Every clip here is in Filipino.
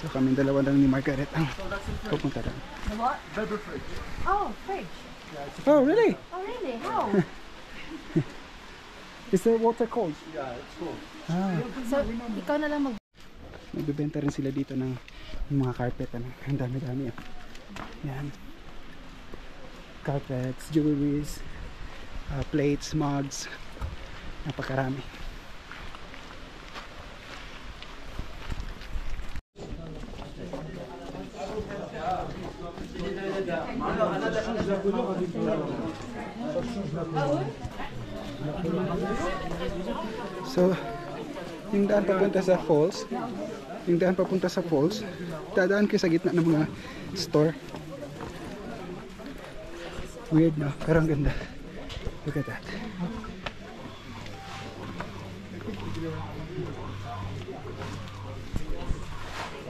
So kami dalawa lang ni Margaret ang pupunta doon. What? Better fridge. Oh, fridge. Oh, really? Oh, really? How? Is the water cold? Yeah, it's cold. Ah. So, ikaw na lang mag... Nagbibenta rin sila dito ng mga carpet. Ano? Ang dami-dami. Yan. Carpets, jewelries, plates, mugs. Napakarami. So, yung daan papunta sa falls, dadaan kayo sa gitna ng mga store. Weird, no? Pero ang ganda. Look at that.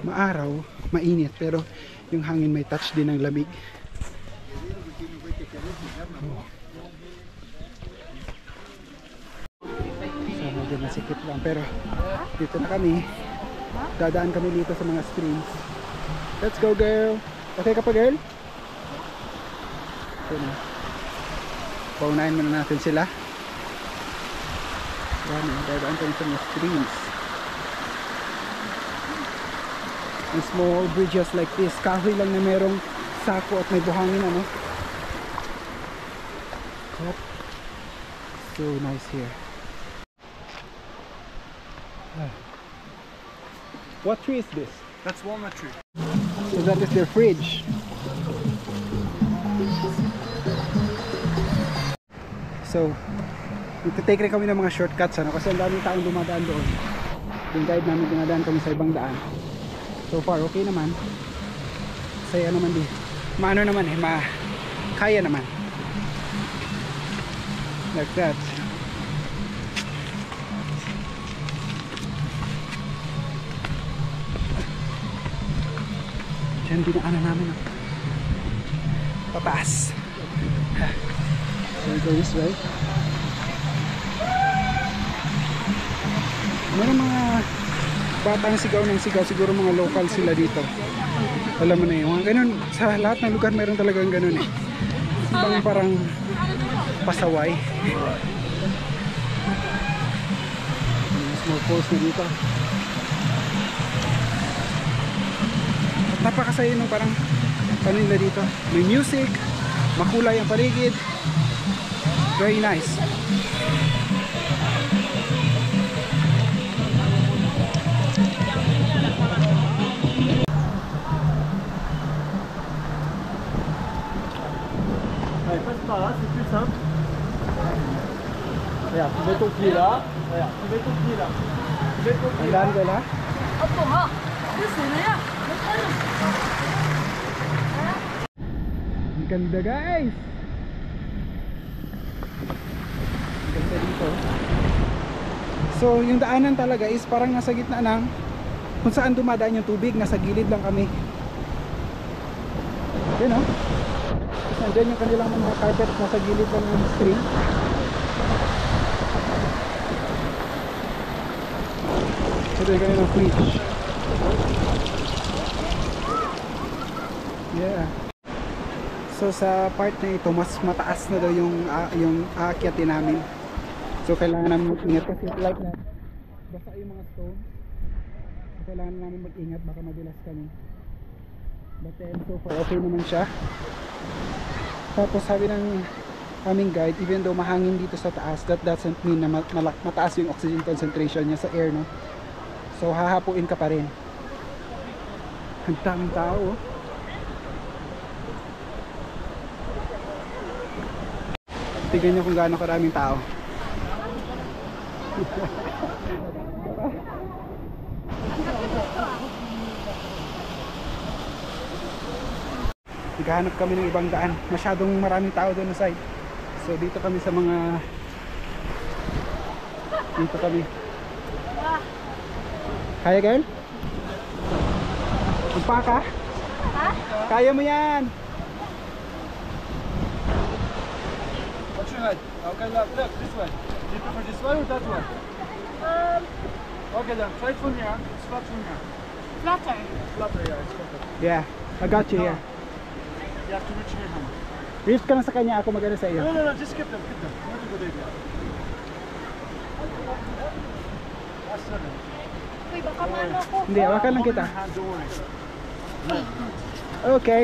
Maaraw, mainit, pero yung hangin may touch din ng lamig. So, medyo masikip lang, pero dito na kami. Dadaan kami dito sa mga streams. Let's go, girl! Okay ka pa, girl? Ito na. Paunahin muna natin sila. Yan, dadaan kami sa mga streams. And small bridges like this. Kahoy lang na merong sako at may buhangin, ano? Yep. So nice here. What tree is this? That's walnut tree. So that is their fridge. So, take rin kami ng mga shortcuts, ano? Kasi ang daming taong dumadaan doon. Yung guide namin, dumadaan kami sa ibang daan. So far, okay naman. Saya naman din. Maano naman eh, kaya naman. Like that. Diyan dinaanan namin. Pataas. So we go this way. Meron mga batang sigaw ng sigaw, siguro mga local sila dito. Alam mo na yun, mga ganun, sa lahat ng lugar meron talagang ganun eh. Ibang parang pasaway. Small falls na dito. At napakasaya nung parang kanila dito. May music, makulay ang paligid. Very nice. Là, c'est plus simple. Regarde, tu mets ton pied là. Regarde, tu mets ton pied là. Tu mets ton pied là. Ang ganda, guys. Ang ganda dito. So yung daanan talaga is parang nasa gitna ng kung saan dumadaan yung tubig. Nasa gilid lang kami. Yan o. Nandiyan yung kanilang mga carpet, nasa gilid lang ng stream. Ito yung kanilang fridge. Yeah. So sa part na ito, mas mataas na daw yung aakyatin namin. So kailangan namin mag-ingat kasi like na basa yung mga stone. So kailangan namin mag-ingat, baka madulas kami. But then so far okay naman siya. Tapos sabi ng aming guide, even though mahangin dito sa taas, that doesn't mean na mataas yung oxygen concentration niya sa air, no? So hahapuin ka pa rin. Ang daming tao. Tignan nyo kung gaano karaming tao. Naghahanap kami ng ibang daan. Masyadong maraming tao doon sa side. So dito kami sa mga dito kami. Kaya, girl? Umpa ka? Ha? Kaya mo yan! What's your head? Okay, look, this way. Do you prefer this way or that way? Okay then, try it from here. Start from here. Flutter. Flutter, yeah, it's flutter. Yeah, I got you here. You have to reach your hand. Reach ka lang sa kanya, ako magano sa iyo. No, just skip them, skip them. Not a good idea. That's seven. Uy, baka mano ako. Hindi, hawakan lang Hold kita. in your hand, don't worry. Okay.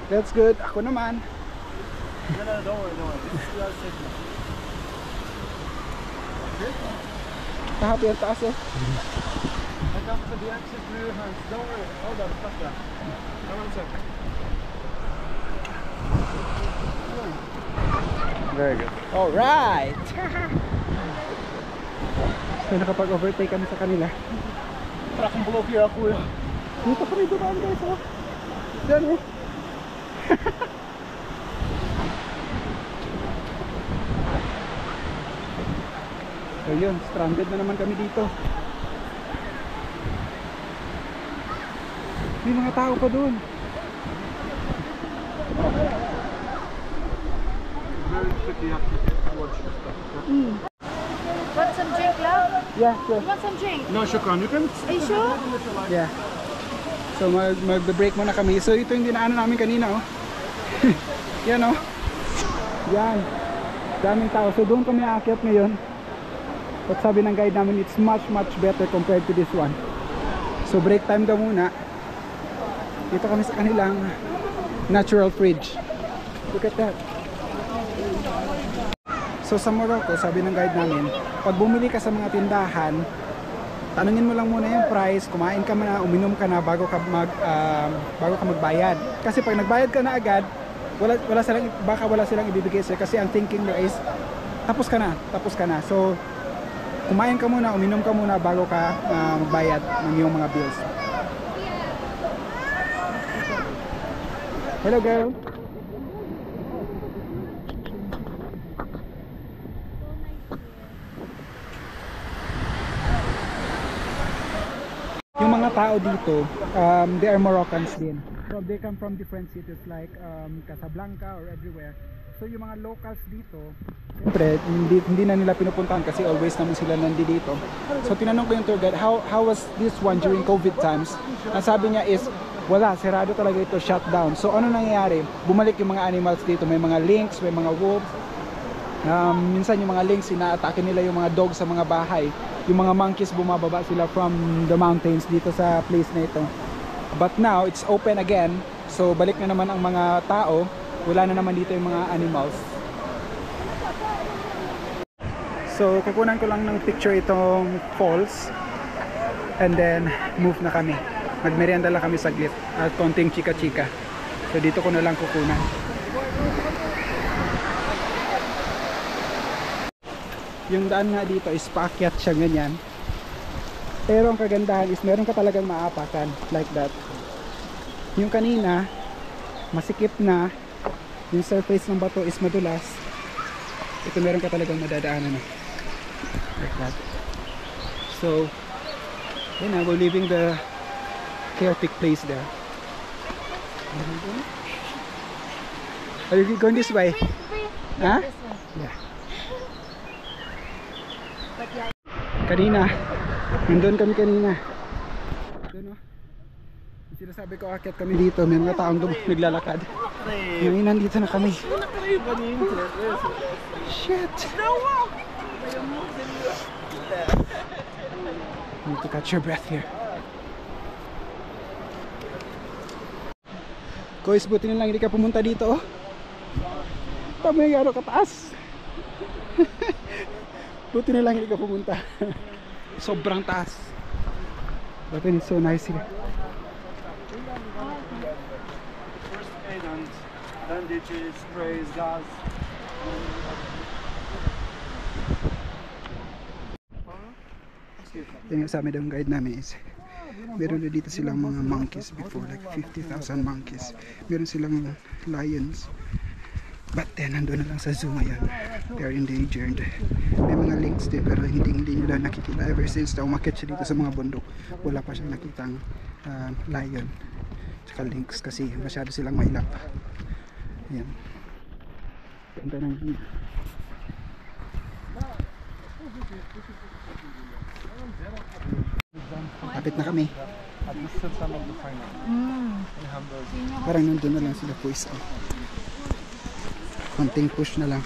That's good. Ako naman. No, don't worry, don't worry. This is safe now. Kahapi ang taas eh. And now for the exit through your hands. Don't worry. Hold on, stop that. Hold on a second. Very good. Alright! So nakapag-overtake kami sa kanila. Tara kung blow here ako eh. Dito kami dumaan guys oh. Diyan eh. So yun, stranded na naman kami dito. May mga tao pa doon. Very tricky, you have to watch your stuff. Want some drink, love? Yeah, sure. You want some drink? No, shukran. You can... Are you sure? Yeah. So mag-break muna kami. So ito yung dinaanan namin kanina oh. Yan oh. Yan. Daming tao. So doon kami aakyat ngayon. At sabi ng guide namin it's much better compared to this one. So break time daw muna. Dito kami sa kanilang natural fridge. Look at that. So sa Morocco, sabi ng guide namin, pag bumili ka sa mga tindahan, tanungin mo lang muna yung price, kumain ka na, uminom ka na bago ka magbayad. Kasi pag nagbayad ka na agad, baka wala silang ibibigay sa'yo kasi ang thinking mo is tapos ka na. So kumain ka muna, uminom ka muna bago ka magbayad ng iyong mga bills. Hello girl. Yung mga tao dito, they are Moroccans din. So they come from different cities like Casablanca or everywhere. So yung mga locals dito, siyempre hindi na nila pinupuntahan kasi always naman sila nandito. So tinanong ko yung tour guide, how was this one during COVID times? Ang sabi niya is, wala, sarado talaga ito, shutdown. So ano nangyayari? Bumalik yung mga animals dito, may mga lynx, may mga wolves. Minsan yung mga lynx, inaatake nila yung mga dogs sa mga bahay. Yung mga monkeys, bumababa sila from the mountains dito sa place na ito. But now, it's open again. So balik na naman ang mga tao. Wala na naman dito yung mga animals. So kukunan ko lang ng picture itong falls. And then move na kami. Magmerienda lang kami saglit. At konting chika-chika. So dito ko na lang kukunan. Yung daan nga dito is paakyat siya ganyan. Pero ang kagandahan is meron ka talagang maapakan like that. Yung kanina masikip na, yung surface ng bato is madulas. Ito meron ka talagang madadaanan na like that. So yun na, we're leaving the chaotic place there. Are you going this way? Huh? Yeah. Kanina, nandun kami kanina. Doon oh. Sinasabi ko akyat kami dito, may mga taong naglalakad. Ngayon nandito na kami. Shit! Need to catch your breath here. Kois, buti na lang hindi ka pumunta dito oh. Tama yung gano'ng kataas. Buti na lang hindi ka pumunta. Sobrang taas. But then it's so nice here. First aid and bandages, sprays, gas. Yung sabi daw ng guide namin is meron na dito silang mga monkeys before, like 50,000 monkeys. Meron silang lions. But then, nandun na lang sa zoo ngayon. They are endangered. May mga lynx din pero hindi nila nakikita ever since na umakyat siya dito sa mga bundok. Wala pa siyang nakitang lion tsaka lynx kasi masyado silang mailap. Ayan. Ganda ng view. Kapit na kami. At the system of the final in Hamburg. Parang nandun na lang sila po isa. Konting push na lang.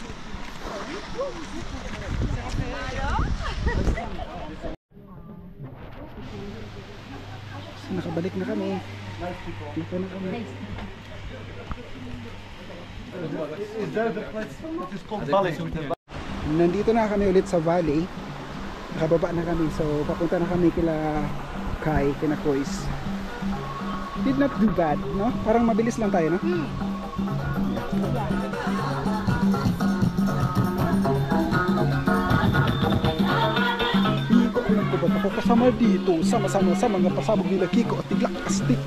So, nakabalik na kami. Dito na kami. Is there the place that is called Valley? Nandito na kami ulit sa valley. Nakababa na kami. So papunta na kami kila Kai, kina Kois. Did not do bad, no? Parang mabilis lang tayo, no? Hindi ko pinagkubat ako kasama dito. Sama-sama sa mga pasabog nila Kiko at Tiglak Astik.